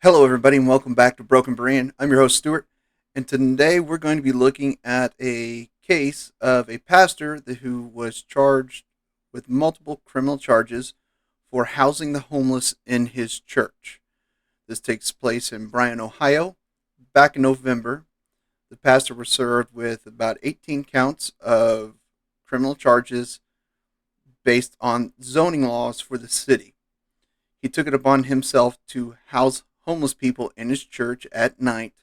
Hello, everybody, and welcome back to Broken Berean. I'm your host, Stuart, and today we're going to be looking at a case of a pastor who was charged with multiple criminal charges for housing the homeless in his church. This takes place in Bryan, Ohio. Back in November, the pastor was served with about 18 counts of criminal charges based on zoning laws for the city. He took it upon himself to house homeless people in his church at night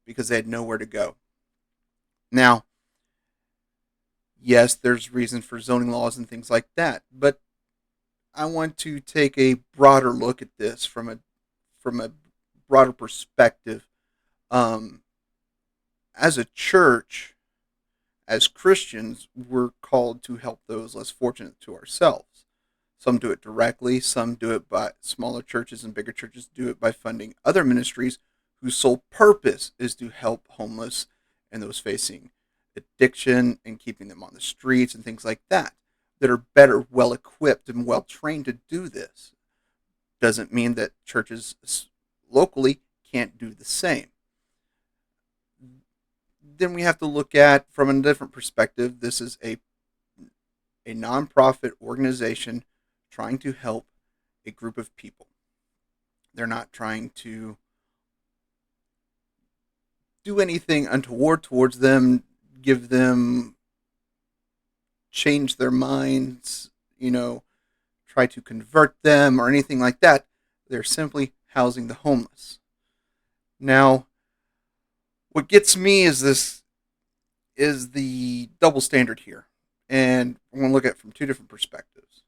because they had nowhere to go. Now, yes, there's reasons for zoning laws and things like that, but I want to take a broader look at this from a broader perspective. Um, as a church, as Christians, we're called to help those less fortunate to ourselves. Some do it directly, some do it by smaller churches, and bigger churches do it by funding other ministries whose sole purpose is to help homeless and those facing addiction and keeping them on the streets and things like that are better, well equipped, and well trained to do this. Doesn't mean that churches locally can't do the same. Then we have to look at from a different perspective. This is a nonprofit organization trying to help a group of people. They're not trying to do anything untoward towards them, give them, change their minds, try to convert them or anything like that. They're simply housing the homeless. Now, what gets me is the double standard here. And I want to look at it from two different perspectives.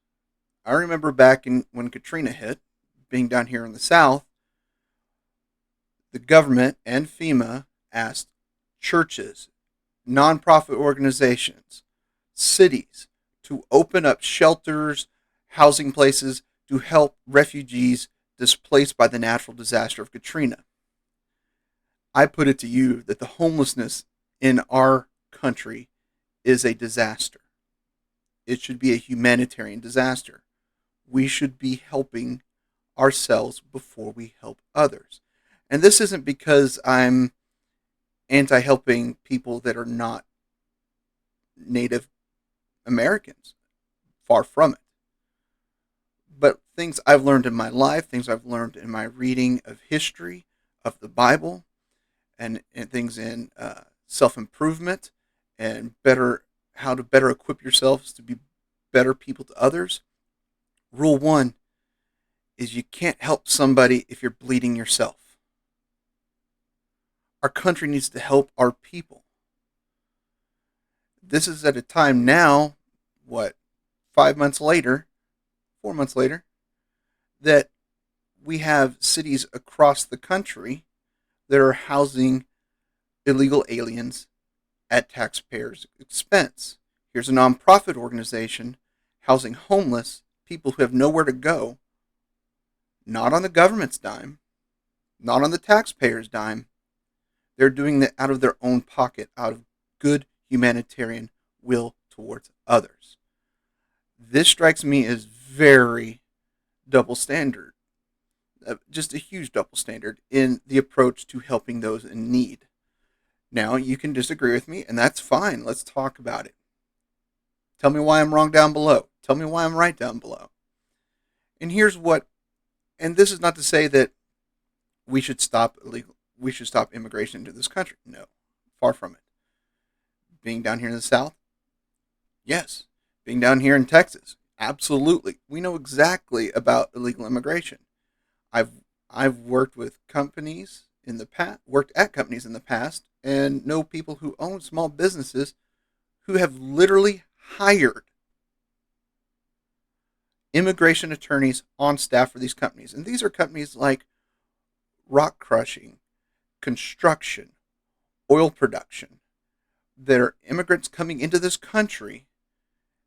I remember back when Katrina hit, being down here in the South, the government and FEMA asked churches, nonprofit organizations, cities to open up shelters, housing places to help refugees displaced by the natural disaster of Katrina. I put it to you that the homelessness in our country is a disaster. It should be a humanitarian disaster. We should be helping ourselves before we help others. And this isn't because I'm anti helping people that are not Native Americans. Far from it. But things I've learned in my life, things I've learned in my reading of history, of the Bible, and things in self improvement and how to better equip yourselves to be better people to others. Rule one is you can't help somebody if you're bleeding yourself. Our country needs to help our people. This is at a time now, 5 months later, 4 months later, that we have cities across the country that are housing illegal aliens at taxpayers' expense. Here's a nonprofit organization housing homeless people who have nowhere to go, not on the government's dime, not on the taxpayers' dime. They're doing that out of their own pocket, out of good humanitarian will towards others. This strikes me as very double standard, just a huge double standard in the approach to helping those in need. Now, you can disagree with me, and that's fine. Let's talk about it. Tell me why I'm wrong down below. Tell me why I'm right down below. And and this is not to say that we should stop immigration into this country. No, far from it. Being down here in the South, yes. Being down here in Texas, absolutely. We know exactly about illegal immigration. I've worked with companies in the past, worked at companies in the past, and know people who own small businesses who have literally hired immigration attorneys on staff for these companies. And these are companies like rock crushing, construction, oil production, that are immigrants coming into this country.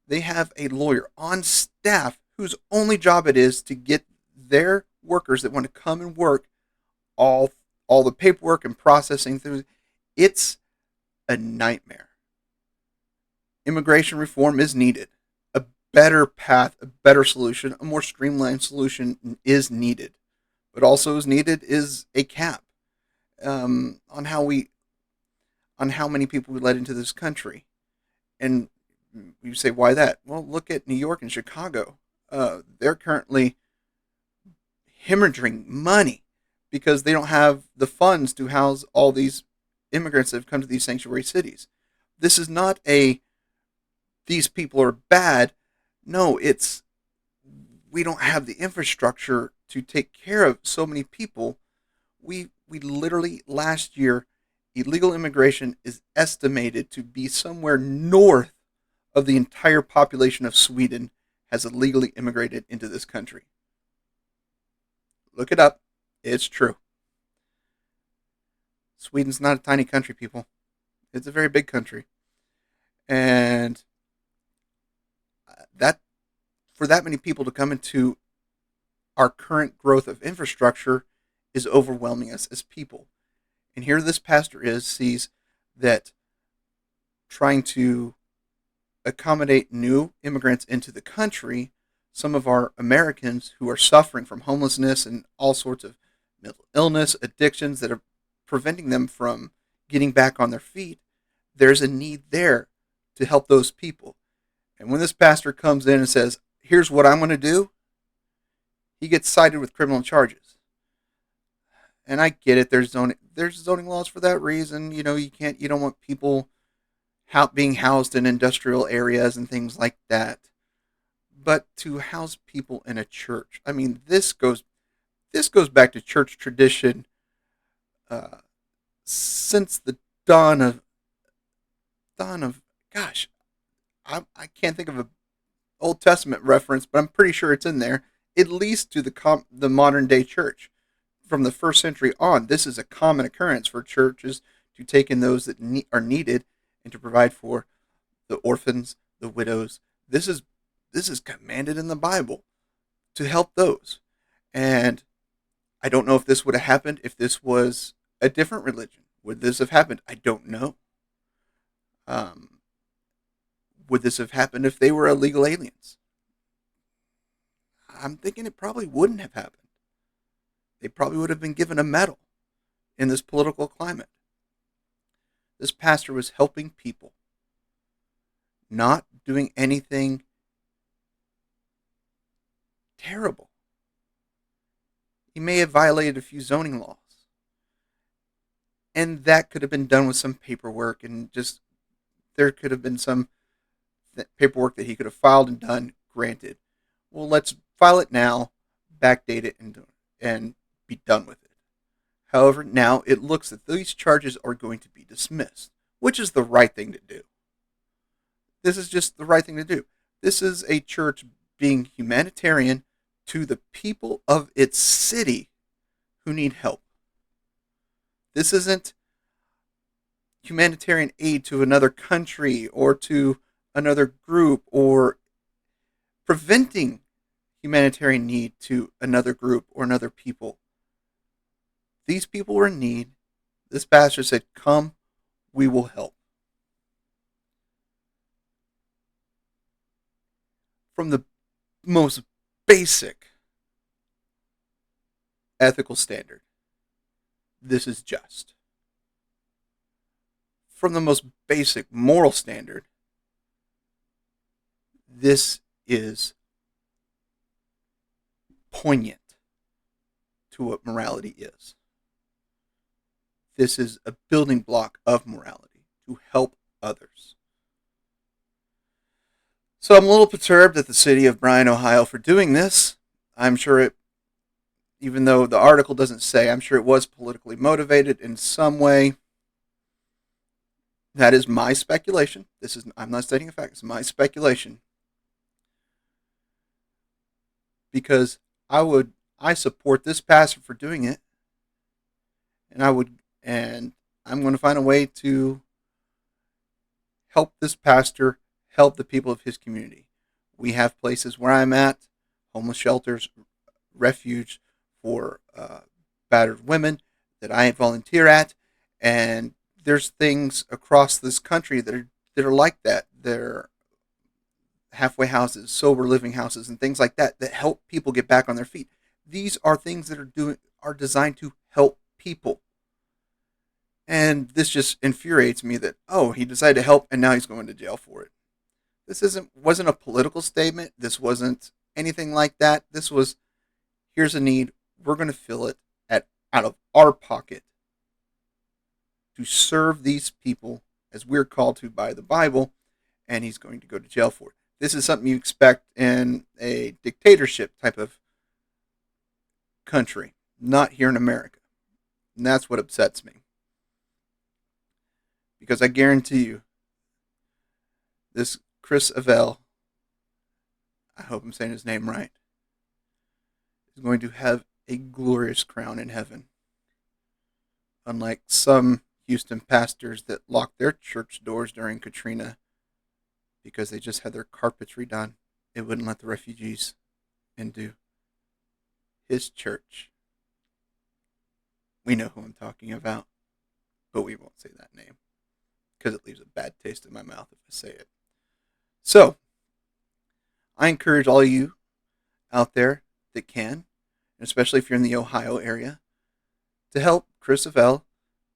They have a lawyer on staff whose only job it is to get their workers that want to come and work all the paperwork and processing through. It's a nightmare. Immigration reform is needed. Better path, a better solution, a more streamlined solution is needed. What also is needed is a cap on how many people we let into this country. And you say, why that? Well, look at New York and Chicago. They're currently hemorrhaging money because they don't have the funds to house all these immigrants that have come to these sanctuary cities. This is not a these people are bad. No, it's we don't have the infrastructure to take care of so many people. We literally last year illegal immigration is estimated to be somewhere north of the entire population of Sweden has illegally immigrated into this country. Look it up. It's true. Sweden's not a tiny country, people. It's a very big country. And that for that many people to come into our current growth of infrastructure is overwhelming us as people. And here this pastor sees that trying to accommodate new immigrants into the country, some of our Americans who are suffering from homelessness and all sorts of mental illness, addictions that are preventing them from getting back on their feet, there's a need there to help those people. And when this pastor comes in and says, here's what I'm going to do, he gets cited with criminal charges. And I get it. There's zoning laws for that reason. You don't want people being housed in industrial areas and things like that. But to house people in a church, I mean, this goes back to church tradition since the dawn of gosh, I can't think of a Old Testament reference, but I'm pretty sure it's in there. At least to the modern day church, from the first century on, this is a common occurrence for churches to take in those that are needed and to provide for the orphans, the widows. This is commanded in the Bible to help those. And I don't know if this would have happened if this was a different religion. Would this have happened? I don't know. Would this have happened if they were illegal aliens? I'm thinking it probably wouldn't have happened. They probably would have been given a medal in this political climate. This pastor was helping people, not doing anything terrible. He may have violated a few zoning laws. And that could have been done with some paperwork, and just there could have been some paperwork that he could have filed and done, granted. Well, let's file it now, backdate it, and be done with it. However, now it looks that these charges are going to be dismissed, which is the right thing to do. This is just the right thing to do. This is a church being humanitarian to the people of its city who need help. This isn't humanitarian aid to another country or to another group or preventing humanitarian need to another group or another people. These people were in need. This pastor said, come, we will help. From the most basic ethical standard, this is just. From the most basic moral standard, this is poignant to what morality is. This is a building block of morality to help others. So I'm a little perturbed at the city of Bryan, Ohio for doing this. I'm sure it, even though the article doesn't say, I'm sure it was politically motivated in some way. That is my speculation. I'm not stating a fact. It's my speculation. Because I support this pastor for doing it. And I'm going to find a way to help this pastor help the people of his community. We have places where I'm at, homeless shelters, refuge for battered women that I volunteer at, and there's things across this country that are like that. They're halfway houses, sober living houses, and things like that help people get back on their feet. These are things that are designed to help people. And this just infuriates me that, oh, he decided to help and now he's going to jail for it. This wasn't a political statement. This wasn't anything like that. This was, here's a need. We're going to fill it out of our pocket to serve these people as we're called to by the Bible, and he's going to go to jail for it. This is something you expect in a dictatorship type of country, not here in America. And that's what upsets me. Because I guarantee you, this Chris Avell, I hope I'm saying his name right, is going to have a glorious crown in heaven. Unlike some Houston pastors that locked their church doors during Katrina because they just had their carpets redone. It wouldn't let the refugees into his church. We know who I'm talking about, but we won't say that name because it leaves a bad taste in my mouth if I say it. So, I encourage all you out there that can, especially if you're in the Ohio area, to help Chris Avell,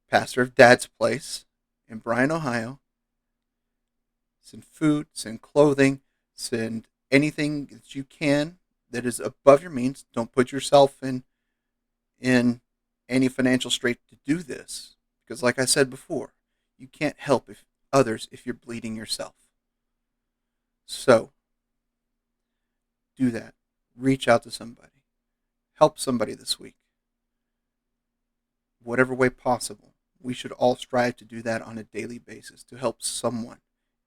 pastor of Dad's Place in Bryan, Ohio. Send food, send clothing, send anything that you can that is above your means. Don't put yourself in any financial strait to do this. Because like I said before, you can't help others if you're bleeding yourself. So, do that. Reach out to somebody. Help somebody this week. Whatever way possible. We should all strive to do that on a daily basis to help someone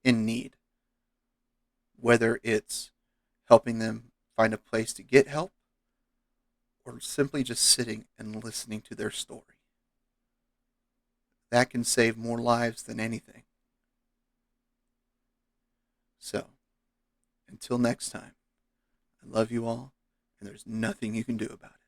in need. Whether it's helping them find a place to get help or simply just sitting and listening to their story. That can save more lives than anything. So, until next time, I love you all, and there's nothing you can do about it.